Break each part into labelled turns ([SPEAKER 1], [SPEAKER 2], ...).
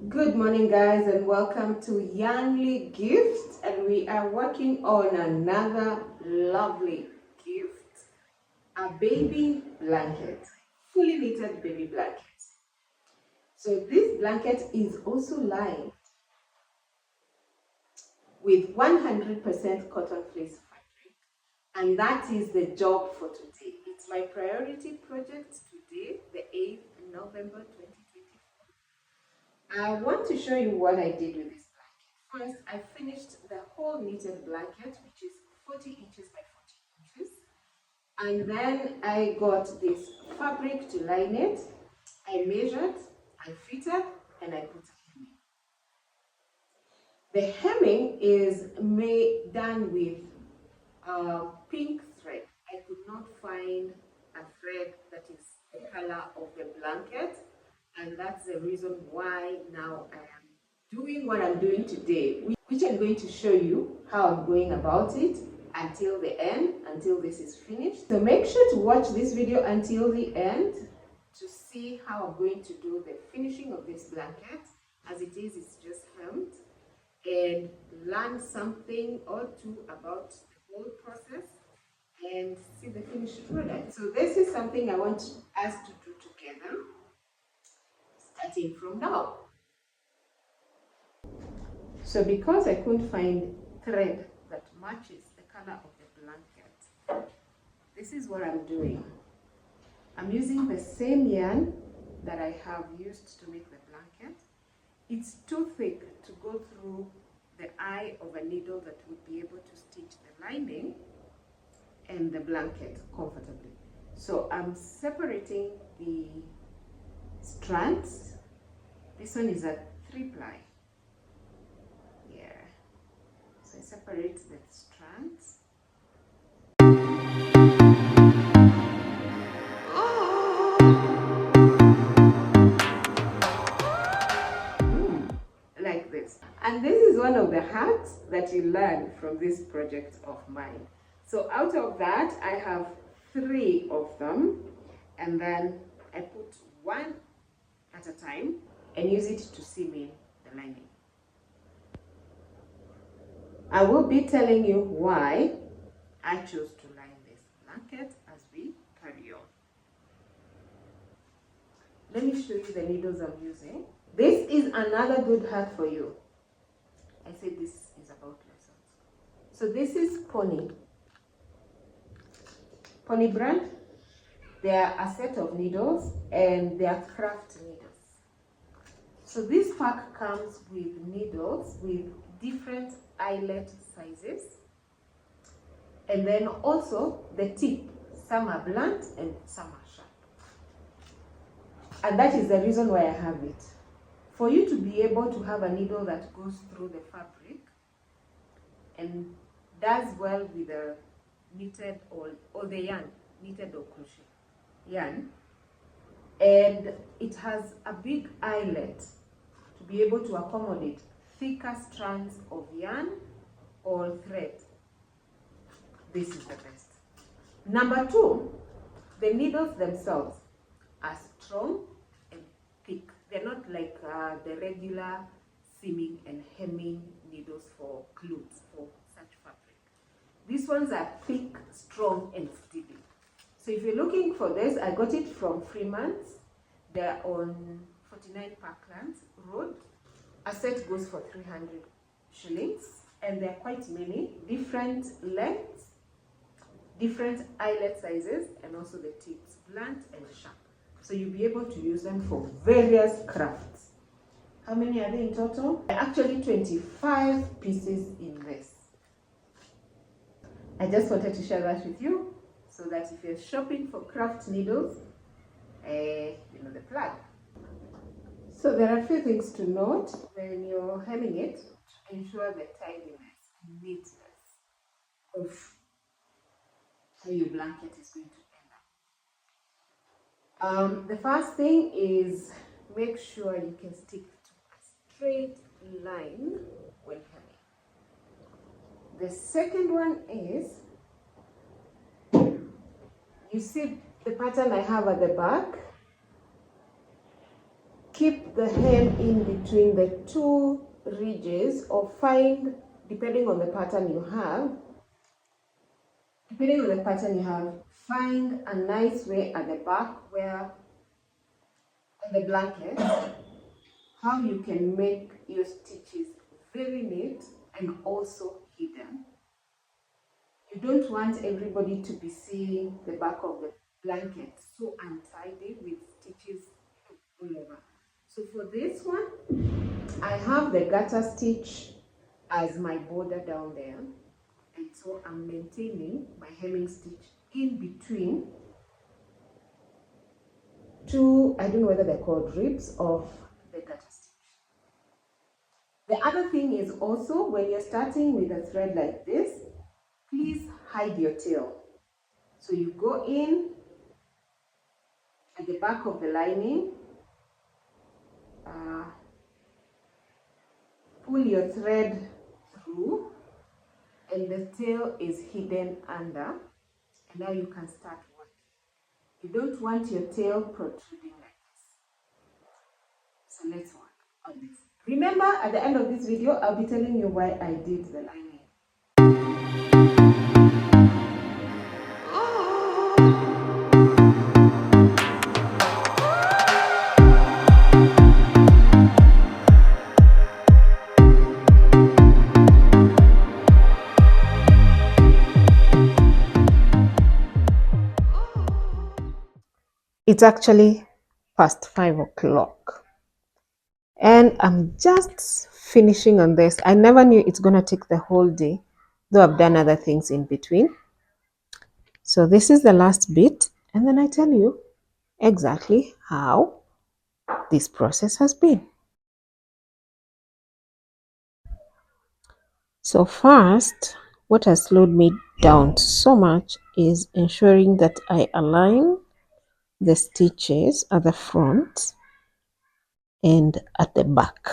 [SPEAKER 1] Good morning, guys, and welcome to Youngly Gifts. And we are working on another lovely gift, a baby blanket, fully knitted baby blanket. So this blanket is also lined with 100% cotton fleece fabric, and that is the job for today. It's my priority project today, the 8th November 2024. I want to show you what I did with this blanket. First, I finished the whole knitted blanket, which is 40 inches by 40 inches. And then I got this fabric to line it. I measured, I fitted, and I put a hemming. The hemming is done with pink thread. I could not find a thread that is the color of the blanket, and that's the reason why now I am doing what I'm doing today, which I'm going to show you how I'm going about it until the end, until this is finished. So make sure to watch this video until the end to see how I'm going to do the finishing of this blanket. As it is, it's just hemmed, and learn something or two about the whole process and see the finished product. So this is something I want us to do together, starting from now. So because I couldn't find thread that matches the color of the blanket, this is what I'm doing. I'm using the same yarn that I have used to make the blanket. It's too thick to go through the eye of a needle that would be able to stitch the lining and the blanket comfortably. So I'm separating the strands. This one is a 3-ply. Yeah. So I separate the strands. Like this. And this is one of the hacks that you learn from this project of mine. So out of that, I have 3 of them, and then I put one at a time and use it to seam in the lining. I will be telling you why I chose to line this blanket as we carry on. Let me show you the needles I'm using. This is another good hack for you. I said this is about lessons. So this is Pony brand. They are a set of needles and they are craft needles. So this pack comes with needles with different eyelet sizes, and then also the tip. Some are blunt and some are sharp. And that is the reason why I have it. For you to be able to have a needle that goes through the fabric and does well with the knitted or the yarn, knitted or crochet yarn, and it has a big eyelet to be able to accommodate thicker strands of yarn or thread. This is the best. Number 2, the needles themselves are strong and thick. They're not like the regular seaming and hemming needles for clothes, for such fabric. These ones are thick, strong, and steady. So if you're looking for this, I got it from Freeman's. They're on 49 Parklands Road. A set goes for 300 shillings, and there are quite many different lengths, different eyelet sizes, and also the tips, blunt and sharp. So you'll be able to use them for various crafts. How many are there in total? Actually 25 pieces in this. I just wanted to share that with you so that if you're shopping for craft needles, you know the plug. So there are a few things to note when you're hemming it. Ensure the tidiness and neatness of how your blanket is going to end up. The first thing is make sure you can stick to a straight line when hemming. The second one is, you see the pattern I have at the back. keep the hem in between the two ridges, or find, depending on the pattern you have, find a nice way at the back where on the blanket, how you can make your stitches very neat and also hidden. You don't want everybody to be seeing the back of the blanket so untidy with stitches all over. So for this one, I have the garter stitch as my border down there, and so I'm maintaining my hemming stitch in between two, I don't know whether they're called ribs of the garter stitch. The other thing is also, when you're starting with a thread like this, please hide your tail. So you go in at the back of the lining, pull your thread through, and the tail is hidden under, and now you can start working. You don't want your tail protruding like this. So let's work on this. Remember, at the end of this video, I'll be telling you why I did the lining. It's actually past 5 o'clock and I'm just finishing on this. I never knew it's gonna take the whole day, though I've done other things in between. So this is the last bit, and then I tell you exactly how this process has been. So first, what has slowed me down so much is ensuring that I align the stitches at the front and at the back,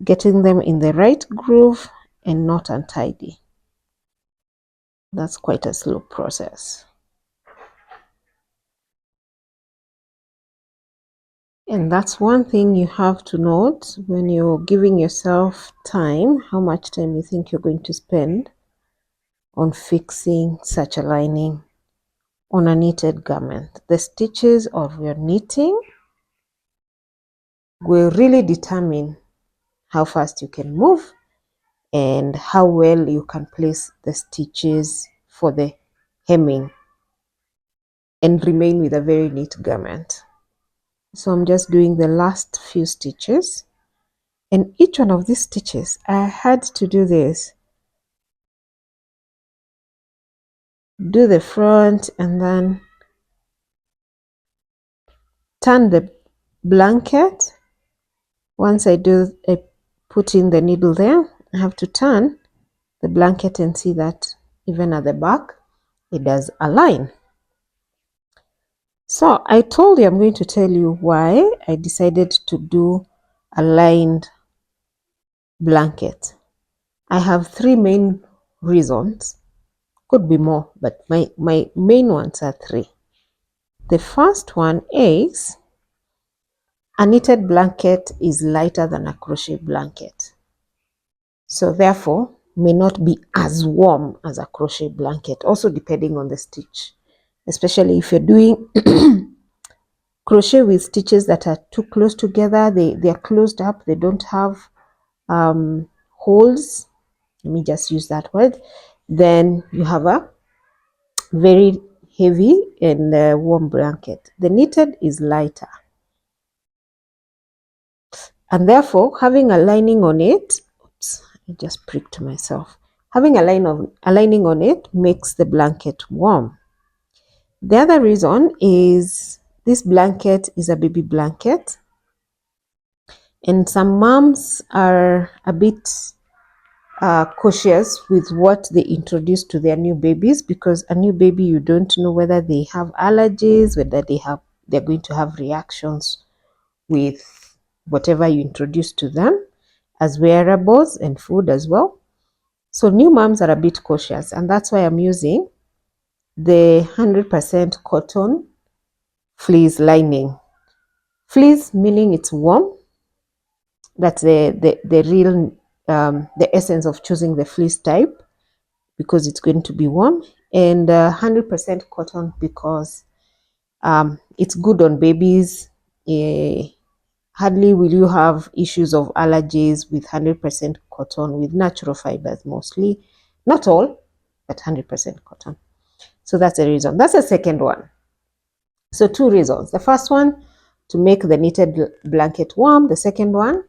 [SPEAKER 1] getting them in the right groove and not untidy. That's quite a slow process. And that's one thing you have to note when you're giving yourself time, how much time you think you're going to spend on fixing such a lining on a knitted garment. The stitches of your knitting will really determine how fast you can move and how well you can place the stitches for the hemming and remain with a very neat garment. So I'm just doing the last few stitches, and each one of these stitches I had to do this, do the front and then turn the blanket. Once I put in the needle there, I have to turn the blanket and see that even at the back it does align. So I told you I'm going to tell you why I decided to do a lined blanket. I have three main reasons, could be more, but my main ones are three. The first one is a knitted blanket is lighter than a crochet blanket, so therefore may not be as warm as a crochet blanket, also depending on the stitch, especially if you're doing crochet with stitches that are too close together, they are closed up, they don't have holes, let me just use that word, then you have a very heavy and warm blanket. The knitted is lighter, and therefore having a lining on it, oops, I just pricked myself, having a lining on it makes the blanket warm. The other reason is this blanket is a baby blanket, and some moms are a bit cautious with what they introduce to their new babies, because a new baby, you don't know whether they have allergies, whether they're going to have reactions with whatever you introduce to them as wearables and food as well. So new moms are a bit cautious, and that's why I'm using the 100% cotton fleece lining Fleece, meaning it's warm. That's the real the essence of choosing the fleece type, because it's going to be warm. And 100% cotton, because it's good on babies. Hardly will you have issues of allergies with 100% cotton, with natural fibers mostly. Not all, but 100% cotton. So that's the reason. That's the second one. So 2 reasons. The first one, to make the knitted blanket warm. The second one,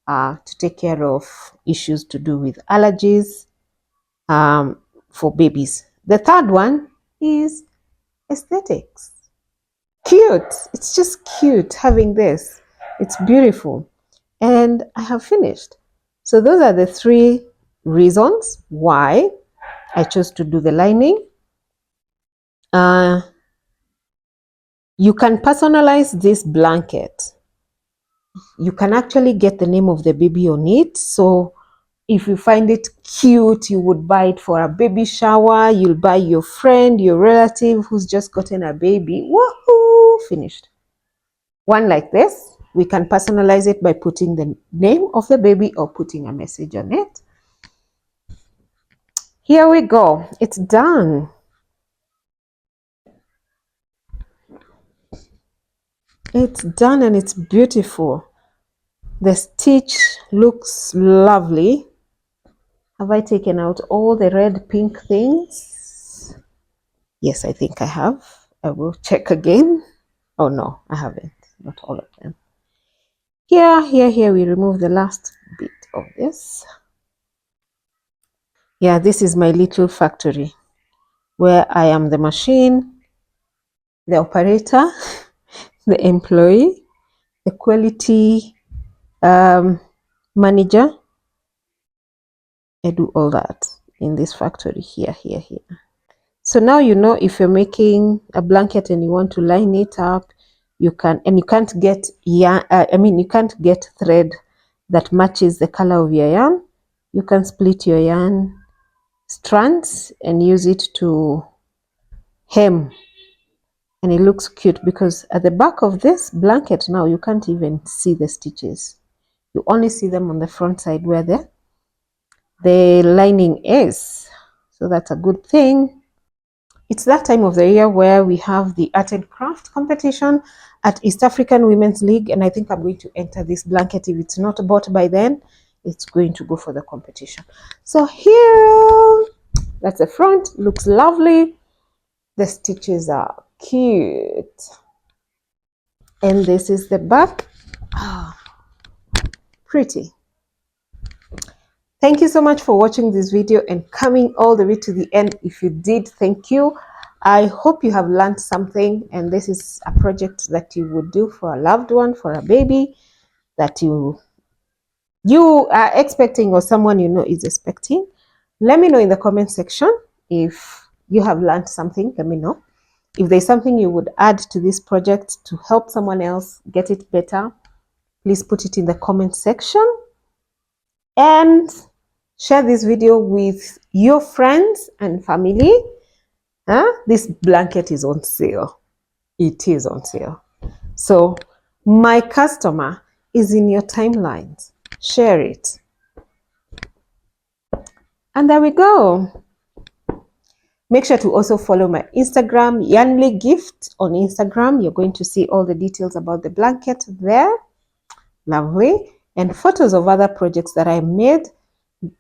[SPEAKER 1] to take care of issues to do with allergies for babies. The third one is aesthetics. Cute. It's just cute having this. It's beautiful. And I have finished. So those are the 3 reasons why I chose to do the lining. You can personalize this blanket. You can actually get the name of the baby on it. So if you find it cute, you would buy it for a baby shower. You'll buy your friend, your relative who's just gotten a baby. Woohoo! Finished. One like this. We can personalize it by putting the name of the baby or putting a message on it. Here we go. It's done. It's done and it's beautiful. The stitch looks lovely. Have I taken out all the red pink things? Yes, I think I have. I will check again. Oh no, I haven't. Not all of them. Here, we remove the last bit of this. Yeah, this is my little factory where I am the machine, the operator, the employee, the quality manager. I do all that in this factory here. So now you know, if you're making a blanket and you want to line it up, you can, and you can't get yarn, you can't get thread that matches the color of your yarn. You can split your yarn strands and use it to hem, and it looks cute, because at the back of this blanket now you can't even see the stitches. You only see them on the front side where the lining is. So that's a good thing. It's that time of the year where we have the art and craft competition at East African Women's League, and I think I'm going to enter this blanket. If it's not bought by then, it's going to go for the competition. So here, that's the front. Looks lovely. The stitches are cute. And this is the back. Pretty. Thank you so much for watching this video and coming all the way to the end. If you did, thank you. I hope you have learned something, and this is a project that you would do for a loved one, for a baby that you are expecting, or someone you know is expecting. Let me know in the comment section if you have learned something. Let me know. If there's something you would add to this project to help someone else get it better, please put it in the comment section. And share this video with your friends and family. This blanket is on sale. It is on sale. So my customer is in your timelines. Share it. And there we go. Make sure to also follow my Instagram, Yanli Gift on Instagram. You're going to see all the details about the blanket there. Lovely. And photos of other projects that I made.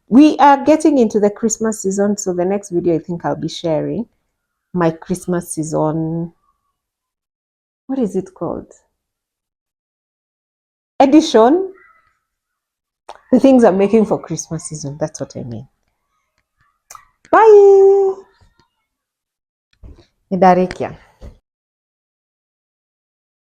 [SPEAKER 1] We are getting into the Christmas season, so the next video I think I'll be sharing my Christmas season, what is it called? Edition. The things I'm making for Christmas season, that's what I mean. Bye. Idarikia.